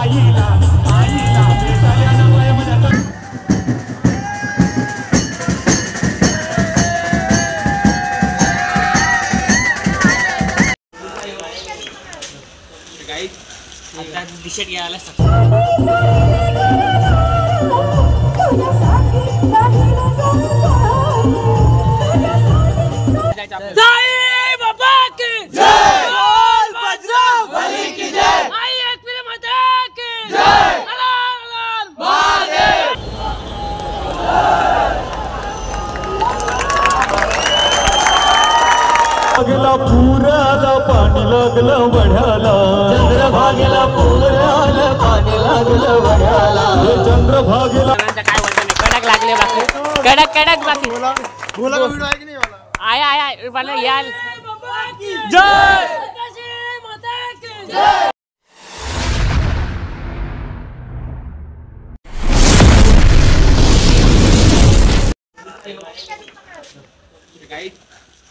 आईला भेटायला नकोय मला. आता टी-शर्ट घ्यायला भागेला पुराला पाणी लागलं वड्याला. चंद्रभागेला पुराला पाणी लागलं वड्याला. चंद्रभागेला काय बोलतो मी कडक लागले बाकी कडक बाकी बोला व्हिडिओ आहे की नाही वाला आय मला याल जय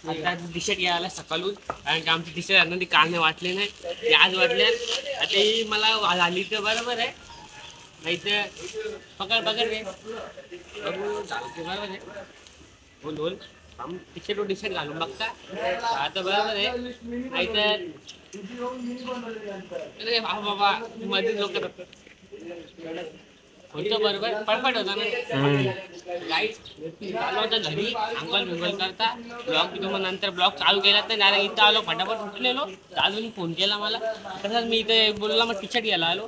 आता टी-शर्ट घ्यायला सकाळून कारण की आमची टी-शर्ट आणून ती काढणे वाटले नाही ते आज वाटले आता ही मला झाली तर बरोबर आहे नाही तर पकड रे बरोबर आहे बोल टी-शर्ट घालून बघता आता बरोबर आहे नाही तर अरे बाबा मध्ये लोक होतं बरोबर पडपट होता ना गाईड चालू होता घरी अंगल करता ब्लॉग मग नंतर ब्लॉग चालू केला तर डायरेक्ट इथं आलो फटाफट उठलेलो दादूनी फोन केला मला तसंच मी इथे बोलला मग टी-शर्ट घ्यायला आलो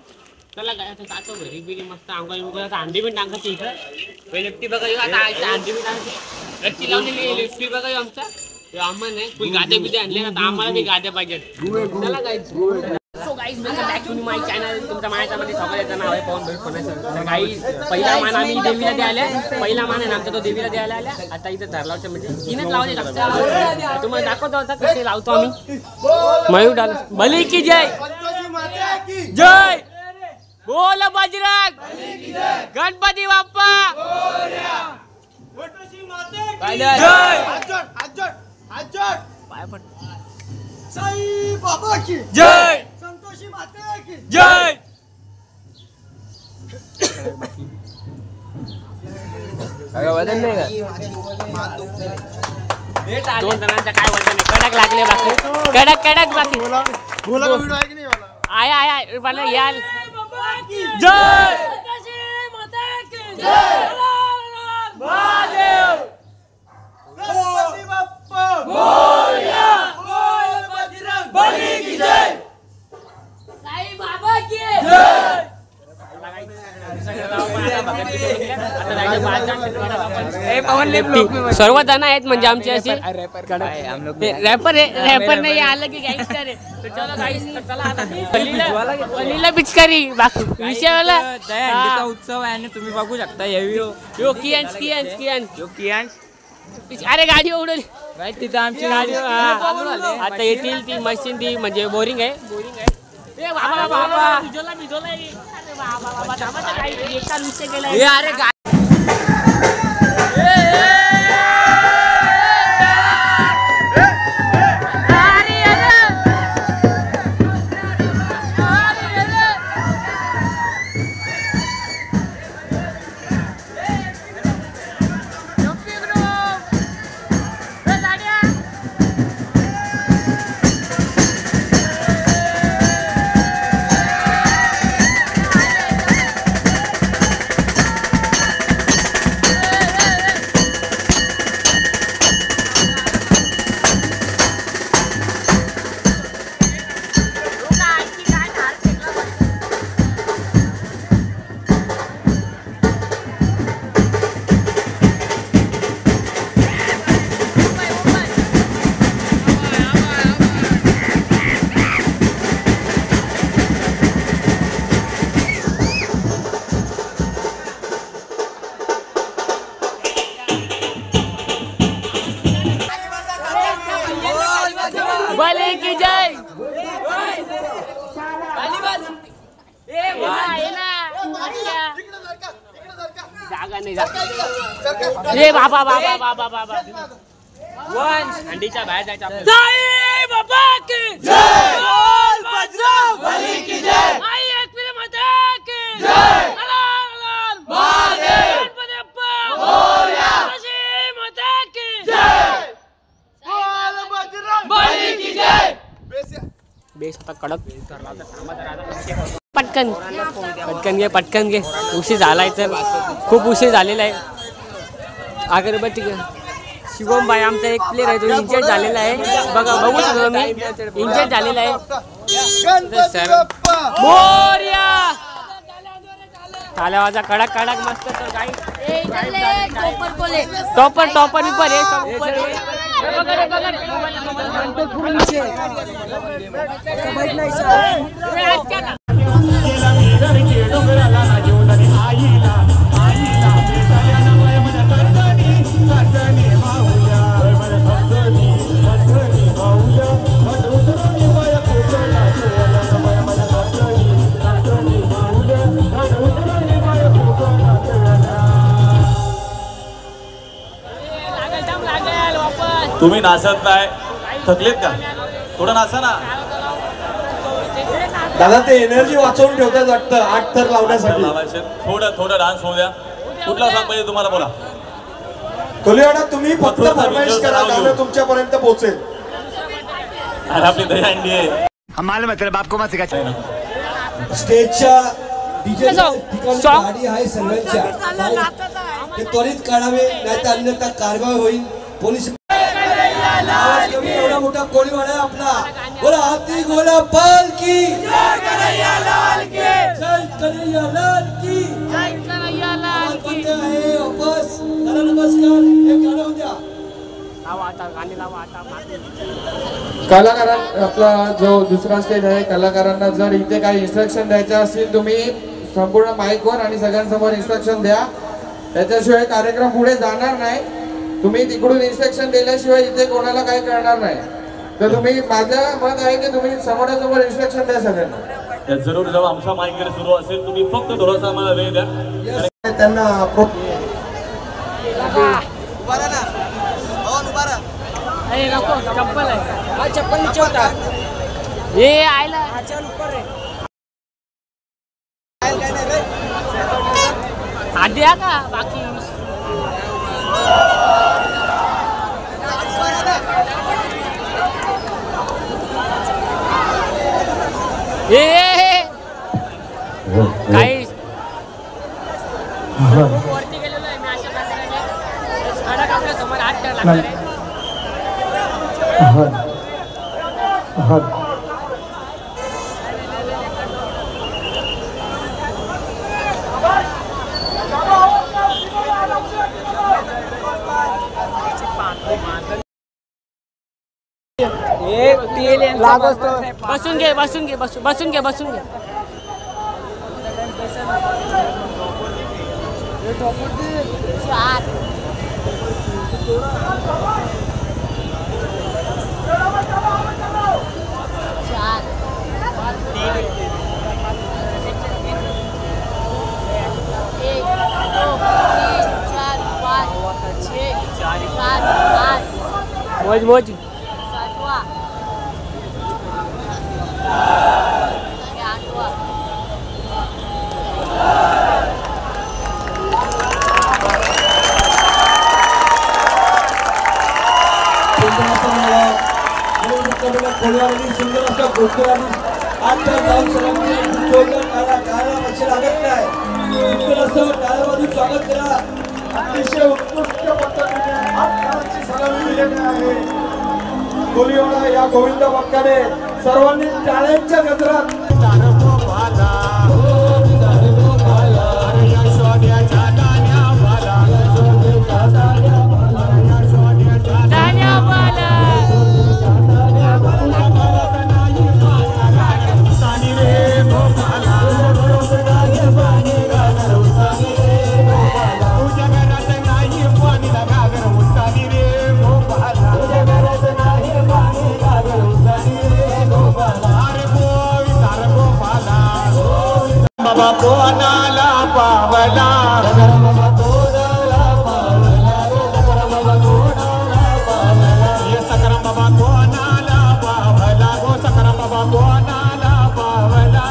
त्याला काय आता जातो घरी बिरी मस्त अंगल आता अंडी बिन टाकायची इथं लिफ्टी बघा आता अंडी बिन टाकायची रस्सी लावलेली लिफ्टी बघा आमचा अम्मा नाही फुल गाद्या बिद्या आणले ना आम्हाला बी गाद्या पाहिजेत त्याला काय so guys welcome back to my channel तुमच्या माझ्यामध्ये सगळ्याचं नाव आहे पवन भरपूर गाईज पहिला मान आम्ही देवीला द्यायला पहिला मान आहे आमचा तो देवीला द्यायला आल्या आता इथं धरलावच्या म्हणजे तीनच लावले तुम्हाला दाखवतो आता कसे लावतो आम्ही मयूर डाल भली की जय जय बोल बजरंग गणपती बाप्पा जय साई बाबा की जय संतोषी माता की जय वजन नाही का दोन जणांचा काय वजन आहे कडक लागले बाकी कडक बाकी बोला व्हिडिओ आहे की नाही वाला आय मला याल जय महादेव गणपती बाप्पा मोरया बली की जय साई बाबा की सर्व जण आहेत म्हणजे आमचे असे रॅपर नाही आलं की गँगस्टर आहे तर चला गाईस चला आता पल्लीला पिचकारी बाकी विषयाला दहीहंडीचा उत्सव आहे आणि तुम्ही बघू शकता यो कियांश अरे गाडी उडवली तिथं आमची गाडी आता येतील ती मशीन ती म्हणजे बोरिंग आहे ए बाबा भिजवला अरे बाबा एका विषय केला अरे भले की जय जागा नाही बाबा अंडीच्या बाहेर जायचं जय बाबा की जय बोल बजरंग बली की जय आई एक फिर मत बेस होता कडक. पटकन पटकन घे पटकन घे. उशीर झालाय तर खूप उशीर झालेला आहे. अगरबत्ती शिवम भाई आमचा एक प्लेअर आहे तो इंजर्ड झालेला आहे. बघा बघू शकतो मी इंजर्ड झालेला आहे. मोरया ताल्या वाजा कडक कडक मस्त. तर काही टॉपर टॉपर विपर हे सब ऊपर आहे. तुम्ही नाचत नाही थकलेत का? थोडं नाचा ना दादा. ते एनर्जी वाचवून ठेवतात वाटतं 8 थर लावण्यासाठी. थोडं थोडं डान्स होऊ द्या. कुठला सॉन्ग पाहिजे तुम्हाला बोला. कोलिवाडा तुम्ही फक्त फरमाईश करा गाणं तुमच्यापर्यंत पोहोचेल. अरे आपली दहीहंडी आहे. हमारे मतलब आपको मत सिखा. स्टेजच्या डीजे गाडी आहे सर्वांच्या. ते त्वरित काढावे नाहीतर अन्यथा कारवाई होईल. पोलीस एवढा मोठा कोळीवाडा आहे आपला. बोला हाती घोडा पाल की जय कन्हैया लाल की. जय कन्हैया लाल की. जय कन्हैया लाल की. आहे वापस करा नमस्कार. हे गाणं होऊ द्या. कलाकारां आपला जो दुसरा स्टेज आहे कलाकारांना जर इथे काही इन्स्ट्रक्शन द्यायचे असतील तुम्ही संपूर्ण माईकवर आणि सगळ्यांसमोर इन्स्ट्रक्शन द्या. त्याच्याशिवाय कार्यक्रम पुढे जाणार नाही. तुम्ही तिकडून इन्स्ट्रक्शन दिल्याशिवाय इथे कोणाला काही करणार नाही. तर तुम्ही माझं मत आहे की तुम्ही समोरासमोर इन्स्ट्रक्शन द्या सगळ्यांना. जरूर जेव्हा आमचा माईक सुरू असेल तुम्ही फक्त थोडासा मला वेळ द्या. त्यांना चप्पल आहे चप्पल नीचे होता. हे आयला हात द्या का बाकी काही वरती गेलेलो आहे मी अशा प्रकारे. कडक आपल्या समोर 8 थर लागणार आहे. बसून घे बसून घे बसून घे बसून घे. मोज मोज सुंदर असा गोष्टी 8 थर लावून सलामी जोरदार टाळ्या लक्ष लागत नाही. सुंदर असं टाळ्यावाजून स्वागत करा. अतिशय उत्कृष्ट पद्धतीने 8 थरांची सलामी दिलेली आहे. कोलिवाडा या गोविंद भक्ताने सर्वांनी टाळ्यांच्या गजरात कोणाला पावला सकरम बाबा कोणाला पावला गो सकरम बाबा कोणाला पावला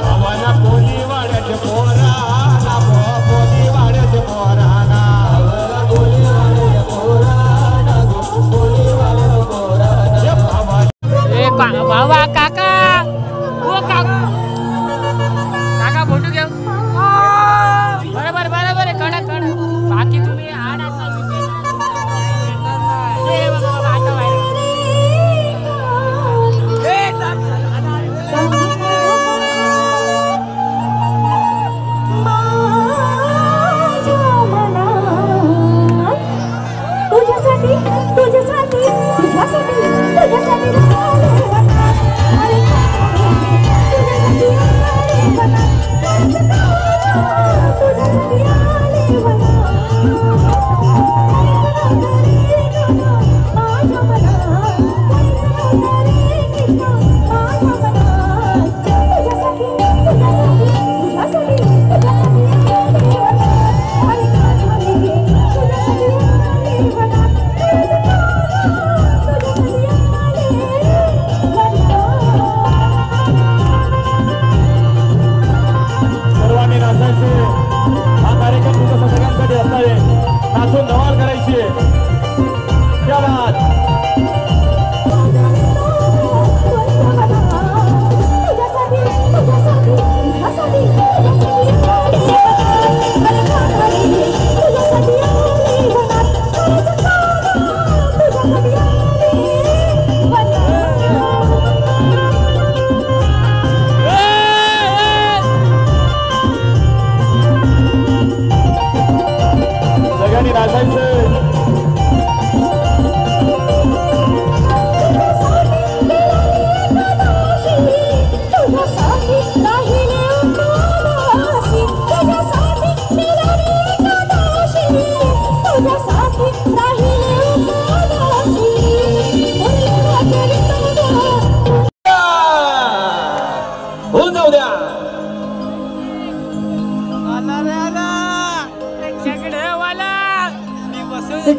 पवन कोलीवाड्याचे पोराना पोलीवाड्याचे पोराना बाबा काका ओ काका फोटो घेऊ बरोबर बरोबर कडक बाकी तुम्ही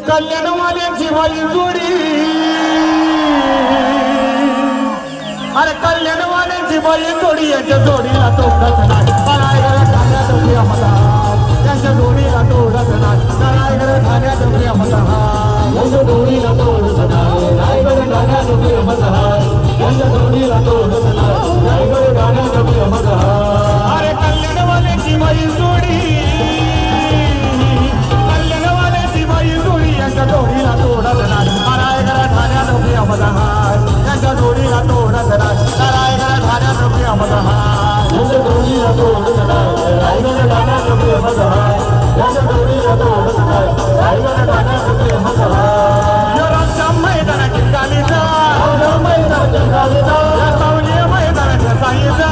कल्याणवाल्यांची वाली जोडी अरे कल्याणवाल्यांची बाई जोडी यांच्या जोडीला तोडत नाही त्यांच्या जोडीला तोडत नाही नारायण ठाण्यात यांच्या जोडीला तोडत नाही रायगड ठाण्यात यांच्या जोडीला तोडत नाही रायगड ठाण्यात अरे कल्याणवाल्यांची बाई जोडी यांच्या जोडीला तोडत नाही नारायण ठाण्यात यांच्या जोडीला तोडत नाही नारायण ठाण्यात यांच्या जोडीला तोडत नाही रायगड ठाण्यात यांच्या जोडीला तोडत नाही रायगड ठाण्यात मैदानाची गालीचा मैदानाच्या गालीचा सावली मैदानाच्या साईचा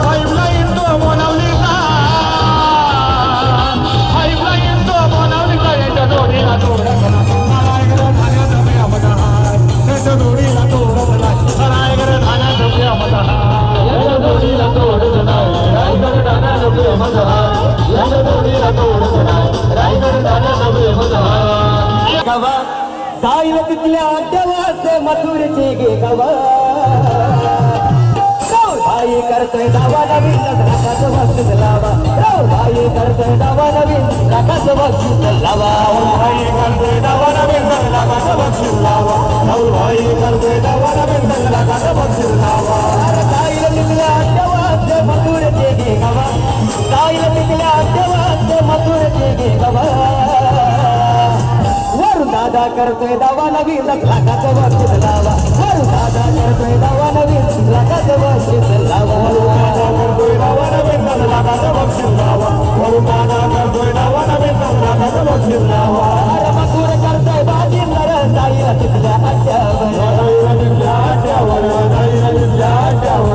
पाईपलाईन तो बोलावलीचा यांच्या जोडीला तोडत नाही नारायण ठाण्यात त्यांच्या जोडीला तोडत नाही रायगड ठाण्यात यांच्या जोडीला तोडत नाही रायगड ठाण्यात यांच्या जोडीला तोडत नाही रायगड ठाण्यात गवा साईल तिथल्या देवास मथुरची गे गवा भाई करतोय दावा नवीन राखाच बक्षीस लावा भाई करतोय दावा नवीन राखाच बक्षीस लावा भाई करतोय दावा नवीन राखाच बक्षीस लावा भाई करतोय दावा नवीन राखाच बक्षीस लावा साईल तिथल्या देवास मथुरची गे गवा साईल तिथल्या देवास मथुरची गे गवा दादा करतोय दावा नवीन लाखाचं बक्षीस लावा दादा करतोय दावा नवीन लाखाचं बक्षीस लावा दादा करतोय दावा नवीन लाखाचं बक्षीस लावा दादा करतोय दावा नवीन लाखाचं बक्षीस लावा अरे मथुर करतोय बाजी नर जाईला तिथल्या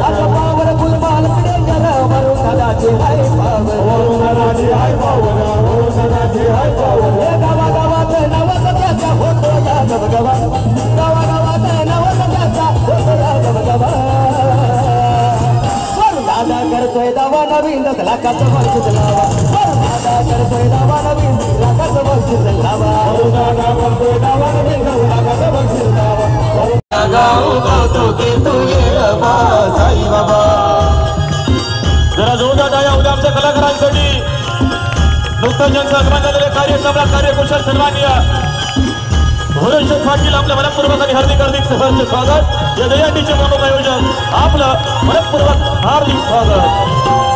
आता पावर गुलमाल प्रियंकर वरून दादाची हाय पावर वरून दादाची हाय पावर वरून दादाची हाय पावर गावागावात नवस त्याचा होतो या गबगबा गावागावात नवस त्याचा होतो या गबगबा दादा करतोय दावा नवीन लाखाचं बक्षीस लावा दादा करतोय दावा नवीन लाखाचं बक्षीस लावा दादा करतोय दावा नवीन लाखाचं बक्षीस लावा गाव गावतो ते तू ये साई बाबा जरा जोरदार टाळ्या उद्या आमच्या कलाकारांसाठी नुकतंच जनसाधारणांचे कार्य सभा कार्यकुशल सन्माननीय भोरेश्वर पाटील आपल्या मनपूर्वक आणि हार्दिक सहर्ष स्वागत. या दहीहंडीचे मनोआयोजन आपलं मनपूर्वक हार्दिक स्वागत.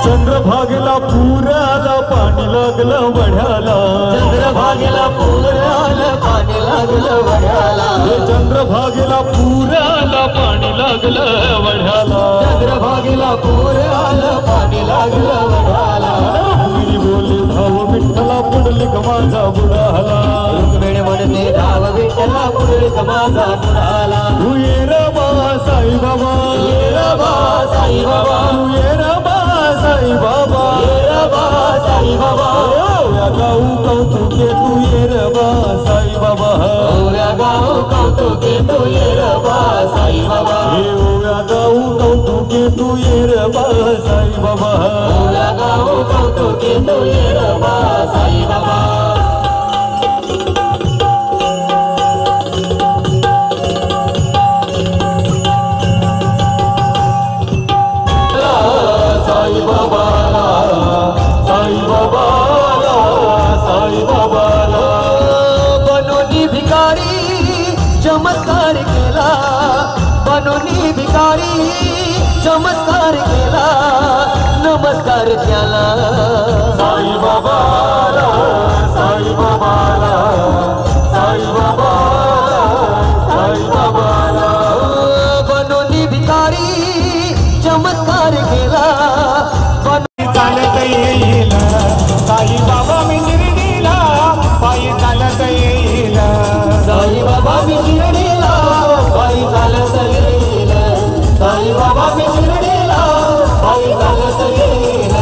चंद्रभागेला पूर आला पाणी लागलं वढ्याला. चंद्रभागेला पूर आला पाणी लागलं वढ्याला. चंद्रभागेला पूर आला पाणी लागलं वढ्याला. चंद्रभागेला पूर आला पाणी लागलं वढ्याला. रुक्मिणी बोले धाव विठ्ठला पुंडलिक माझा बुडाला. रुक्मिणी म्हणते धाव विठ्ठला पुंडलिक माझा बुडाला. तू ये रे बा साई बाबा, ये रे बा साई बाबा, तू ये रे बा साई बाबा, ये रे बा साई बाबा. ओव्या गाऊ कौतुके तू ये रे बा साई बाबा. ओव्या गाऊ कौतुके तू ये रे बा साई बाबा. ओव्या गाऊ कौतुके तू ये रे बा साई बाबा. ओव्या गाऊ कौतुके तू ये रे बा साई बाबा. साई बाबाला, साई बाबाला, साई बाबाला. बनोनी भिकारी चमत्कार केला. बनोनी भिकारी चमत्कार केला. नमस्कार त्याला. साई बाबाला, साई बाबाला, साई बाबाला, साई बाबाला. बनोनी भिकारी चमत्कार केला. चालत येईल साई बाबा मी शिर्डीला. पायी चालत येईल साई बाबा मी शिर्डीला. पायी चालत येईल. साई बाबा मी शिर्डीला. पायी चालत येईल.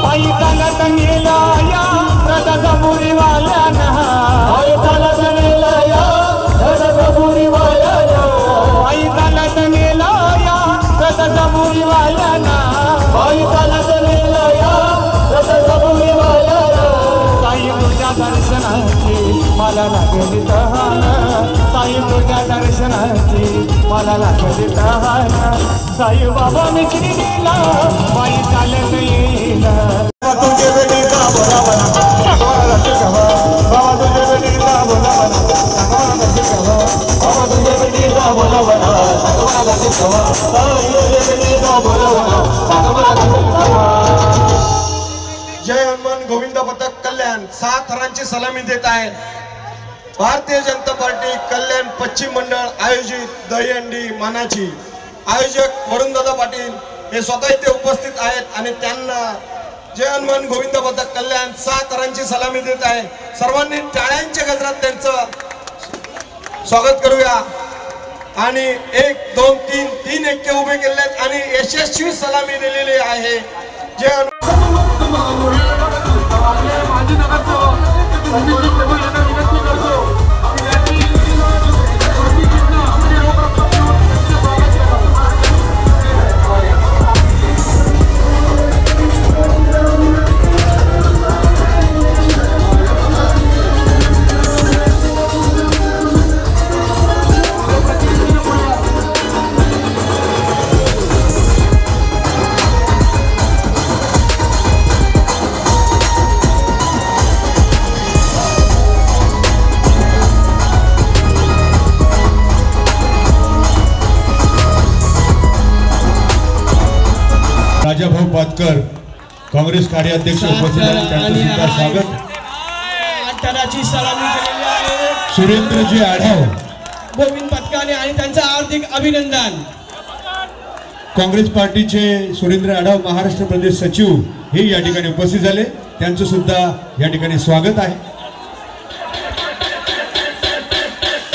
पायी चालत गेला या रथसमुरीवाल्याना. पायी चालत गेला या रथसमुरीवाल्याना. पायी चालत गेला या रथसमुरीवाल्याना. पायी चालत गेला या रथसमुरीवाल्याना. साई तुझ्या दर्शनाची मला लागली तहान. साई तुझ्या दर्शनाची मला लागली तहान. साई बाबा मी शिर्डीला पायी चालत येईल. तुझे बेटीचा बोलावला सांगवाला शिकावा. बाबा तुझे बेटीचा बोलावला सांगवाला शिकावा. बाबा तुझ्या बेटीचा बोलावला सांगवाला शिकावा. साई तुझ्या बेटीचा बोलावला सांगवाला शिकावा. जय हनुमान गोविंद पथक कल्याण 6 थरांची सलामी देत आहे. भारतीय जनता पार्टी कल्याण पश्चिम मंडळ आयोजित दहीहंडी मानाची आयोजक वरुणदादा पाटील हे स्वतः इथे उपस्थित आहेत आणि त्यांना जय हनुमान गोविंद पथक कल्याण 6 थरांची सलामी देत आहे. सर्वांनी टाळ्यांच्या गजरात त्यांचं स्वागत करूया. आणि 1 2 3 3 एक्के उभे केले आहेत आणि यशस्वी सलामी दिलेली आहे. जय हनुमान. राजाभाऊ पातकर काँग्रेस कार्याध्यक्ष उपस्थित आहेत, त्यांचं सुद्धा स्वागत. अंतराची सलामी केलेली आहे सुरेंद्रजी आढाव गोविंद पथकाने आणि त्यांचं हार्दिक अभिनंदन. काँग्रेस पार्टीचे सुरेंद्र आढाव महाराष्ट्र प्रदेश सचिव हे या ठिकाणी उपस्थित झाले, त्यांचं सुद्धा या ठिकाणी स्वागत आहे.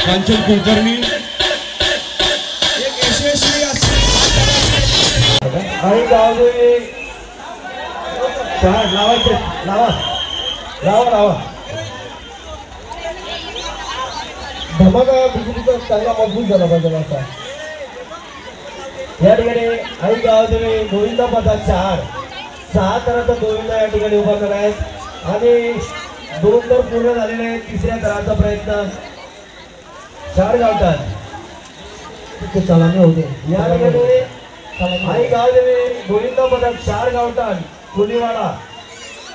कांचन कुलकर्णी एक यशस्वी आणि गावोगावी लावायचे लावा लावा लावा धमाका बिजलीचा चांगला मजबूत झाला पाहिजे असा. या ठिकाणी आई गावात गोविंदा पदा 6 तराचा गोविंदा या ठिकाणी उभा करायत आणि 2 तर पूर्ण झालेले आहेत. तिसऱ्या थराचा प्रयत्न 4 गावठाण सलामी होते या ठिकाणी आई गावदेवी गोविंद पदक 4 गावठाण कुलीवाडा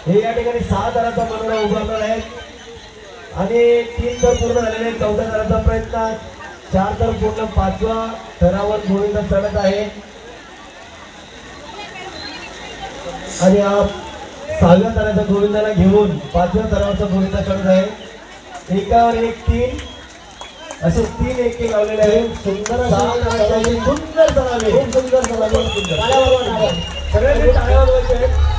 हे या ठिकाणी 6 थराचा मनोरा उभारणार आहेत आणि 3 तर पूर्ण झालेले आहेत. 4थ्या थराचा प्रयत्न 4 तर पूर्ण 5व्या थरावर गोविंद चढत आहे आणि हा 6व्या थराचा गोविंदाला घेऊन 5व्या थरावरचा गोविंद चढत आहे. एकावर एक 3 असे 3 एक लावलेले आहेत. सुंदर सुंदर सलामी सगळ्यांनी टाळ्या वाजवायच्या आहेत.